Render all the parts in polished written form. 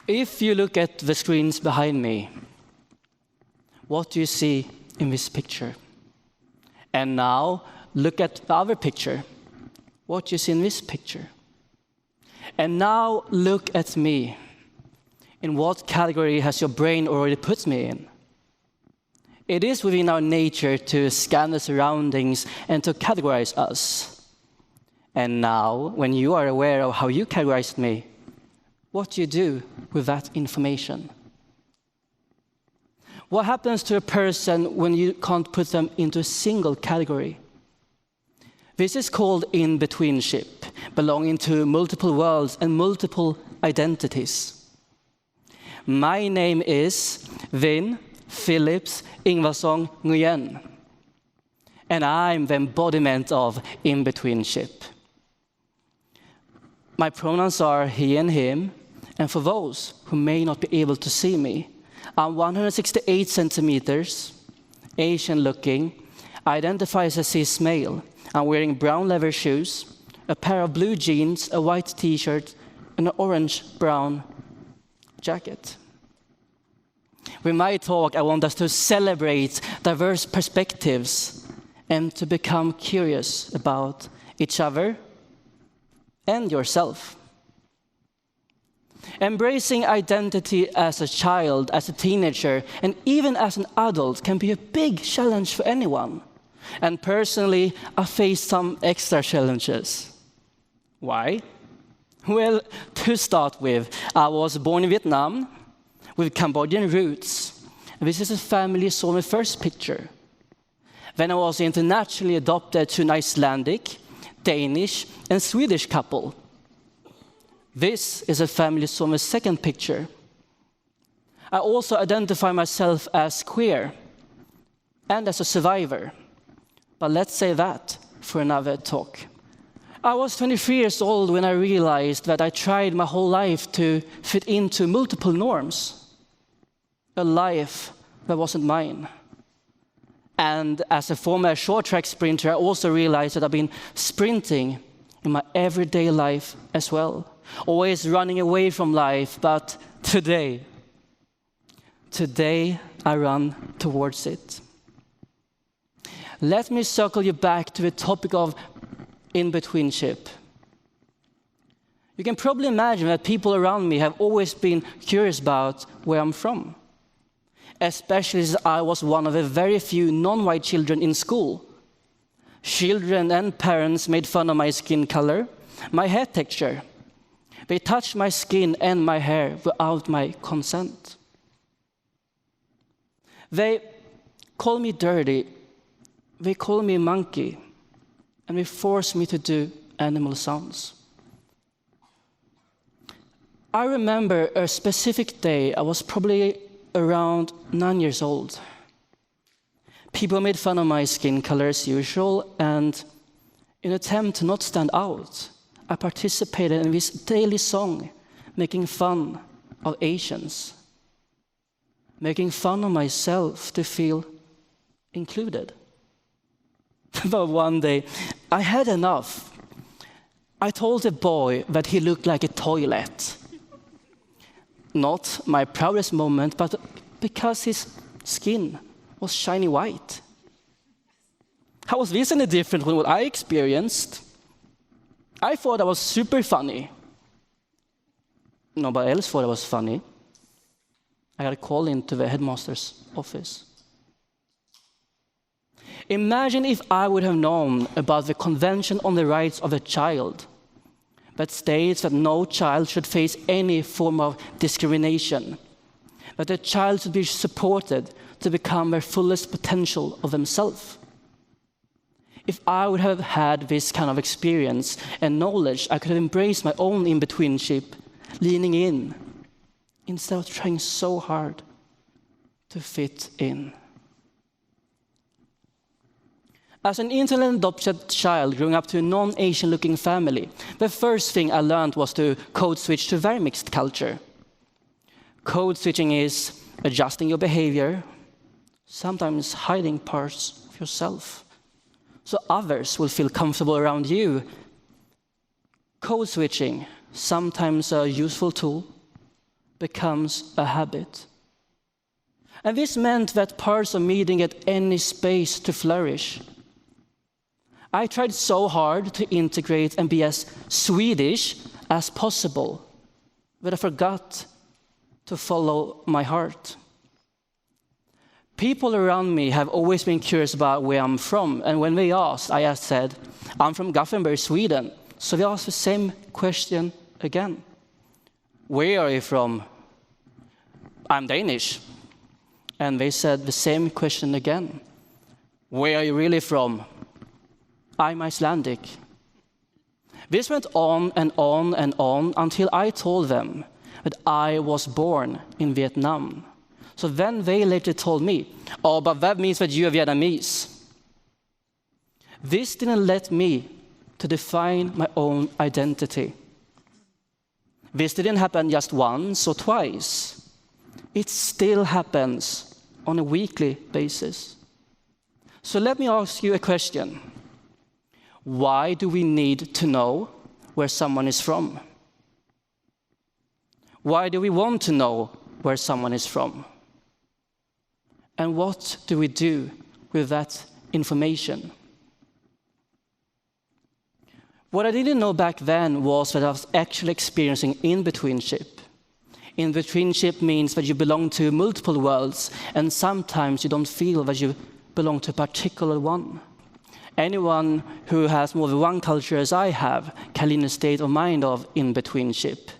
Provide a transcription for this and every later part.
If you look at the screens behind me, what do you see in this picture? And now, look at the other picture. What do you see in this picture? And now, look at me. In what category has your brain already put me in? It is within our nature to scan the surroundings and to categorize us. And now, when you are aware of how you categorized me, what do you do with that information? What happens to a person when you can't put them into a single category? This is called in-betweenship, belonging to multiple worlds and multiple identities. My name is Vinh Phillips Ingvason Nguyễn, and I'm the embodiment of in-betweenship. My pronouns are he and him, and for those who may not be able to see me, I'm 168 centimeters, Asian-looking, identify as a cis male. I'm wearing brown leather shoes, a pair of blue jeans, a white t-shirt, and an orange-brown jacket. With my talk, I want us to celebrate diverse perspectives and to become curious about each other and yourself. Embracing identity as a child, as a teenager, and even as an adult can be a big challenge for anyone. And personally, I faced some extra challenges. Why? Well, to start with, I was born in Vietnam with Cambodian roots. This is a family saw my first picture. Then I was internationally adopted to an Icelandic, Danish, and Swedish couple. This is a family saw my second picture. I also identify myself as queer and as a survivor. But let's say that for another talk. I was 23 years old when I realized that I tried my whole life to fit into multiple norms. A life that wasn't mine. And as a former short track sprinter, I also realized that I've been sprinting in my everyday life as well. Always running away from life, but today I run towards it. Let me circle you back to the topic of in-betweenship. You can probably imagine that people around me have always been curious about where I'm from. Especially as I was one of the very few non-white children in school. Children and parents made fun of my skin color, my hair texture. They touched my skin and my hair without my consent. They call me dirty, they call me monkey, and they force me to do animal sounds. I remember a specific day. I was probably around 9 years old. People made fun of my skin color as usual, and in an attempt to not stand out, I participated in this daily song, making fun of Asians, making fun of myself to feel included. But one day, I had enough. I told a boy that he looked like a toilet. Not my proudest moment, but because his skin was shiny white. How was this any different from what I experienced? I thought I was super funny. Nobody else thought I was funny. I got a call into the headmaster's office. Imagine if I would have known about the Convention on the Rights of the Child that states that no child should face any form of discrimination, that a child should be supported to become their fullest potential of themselves. If I would have had this kind of experience and knowledge, I could have embraced my own in-betweenship, leaning in, instead of trying so hard to fit in. As an internally adopted child growing up to a non-Asian-looking family, the first thing I learned was to code switch to very mixed culture. Code switching is adjusting your behavior, sometimes hiding parts of yourself, so others will feel comfortable around you. Code switching, sometimes a useful tool, becomes a habit. And this meant that parts of me didn't get any space to flourish. I tried so hard to integrate and be as Swedish as possible, but I forgot to follow my heart. People around me have always been curious about where I'm from, and when they asked, I said, I'm from Gothenburg, Sweden. So they asked the same question again. Where are you from? I'm Danish. And they said the same question again. Where are you really from? I'm Icelandic. This went on and on and on until I told them that I was born in Vietnam. So then they later told me, oh, but that means that you're Vietnamese. This didn't let me to define my own identity. This didn't happen just once or twice. It still happens on a weekly basis. So let me ask you a question. Why do we need to know where someone is from? Why do we want to know where someone is from? And what do we do with that information? What I didn't know back then was that I was actually experiencing in-betweenship. In-betweenship means that you belong to multiple worlds, and sometimes you don't feel that you belong to a particular one. Anyone who has more than one culture as I have can live in a state of mind of in-betweenship.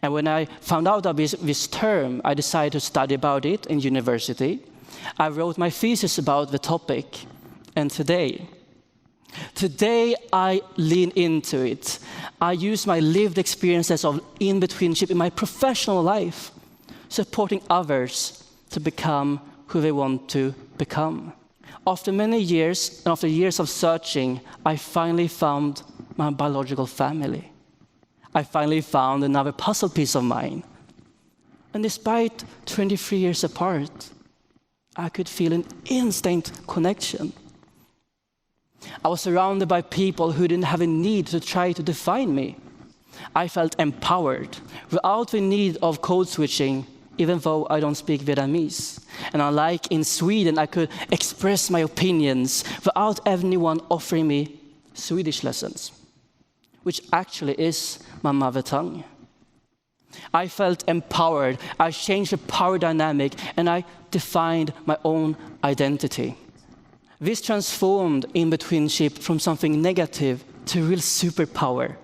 And when I found out of this term, I decided to study about it in university. I wrote my thesis about the topic, and today I lean into it. I use my lived experiences of in-betweenship in my professional life, supporting others to become who they want to become. After many years, and after years of searching, I finally found my biological family. I finally found another puzzle piece of mine. And despite 23 years apart, I could feel an instant connection. I was surrounded by people who didn't have a need to try to define me. I felt empowered, without the need of code switching, even though I don't speak Vietnamese. And unlike in Sweden, I could express my opinions without anyone offering me Swedish lessons, which actually is my mother tongue. I felt empowered, I changed the power dynamic, and I defined my own identity. This transformed in-betweenship from something negative to real superpower.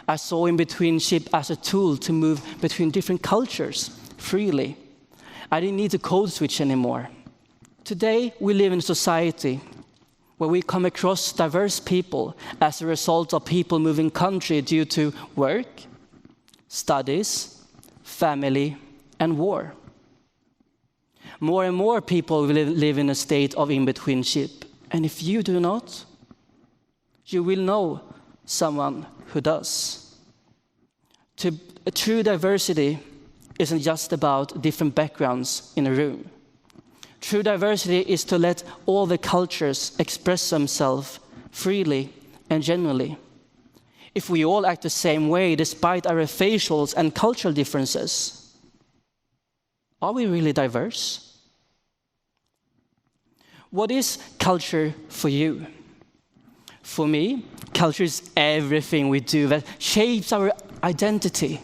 I saw in-betweenship as a tool to move between different cultures freely. I didn't need to code switch anymore. Today, we live in a society where we come across diverse people as a result of people moving country due to work, studies, family, and war. More and more people live in a state of in-betweenship. And if you do not, you will know someone who does. True diversity isn't just about different backgrounds in a room. True diversity is to let all the cultures express themselves freely and genuinely. If we all act the same way despite our facials and cultural differences, are we really diverse? What is culture for you? For me, culture is everything we do that shapes our identity.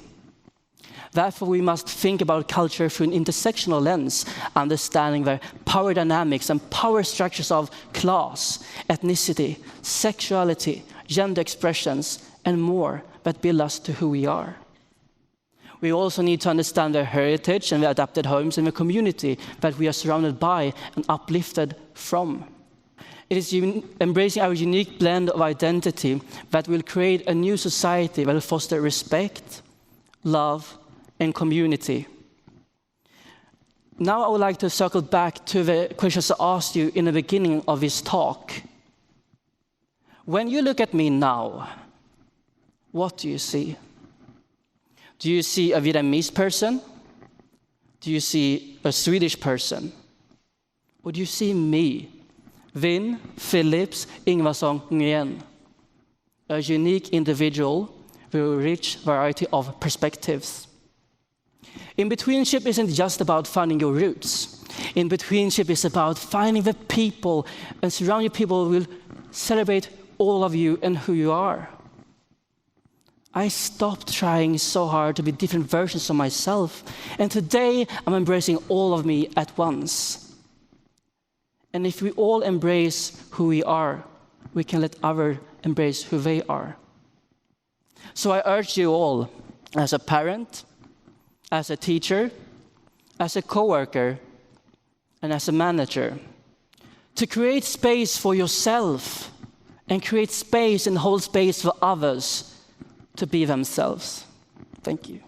Therefore, we must think about culture through an intersectional lens, understanding the power dynamics and power structures of class, ethnicity, sexuality, gender expressions, and more that build us to who we are. We also need to understand the heritage and the adapted homes in the community that we are surrounded by and uplifted from. It is embracing our unique blend of identity that will create a new society that will foster respect, love, and community. Now I would like to circle back to the questions I asked you in the beginning of this talk. When you look at me now, what do you see? Do you see a Vietnamese person? Do you see a Swedish person? Or do you see me Vinh Phillips Ingvason Nguyễn, a unique individual with a rich variety of perspectives. In-betweenship isn't just about finding your roots. In-betweenship is about finding the people and surrounding people who will celebrate all of you and who you are. I stopped trying so hard to be different versions of myself, and today I'm embracing all of me at once. And if we all embrace who we are, we can let others embrace who they are. So I urge you all, as a parent, as a teacher, as a coworker, and as a manager, to create space for yourself and create space and hold space for others to be themselves. Thank you.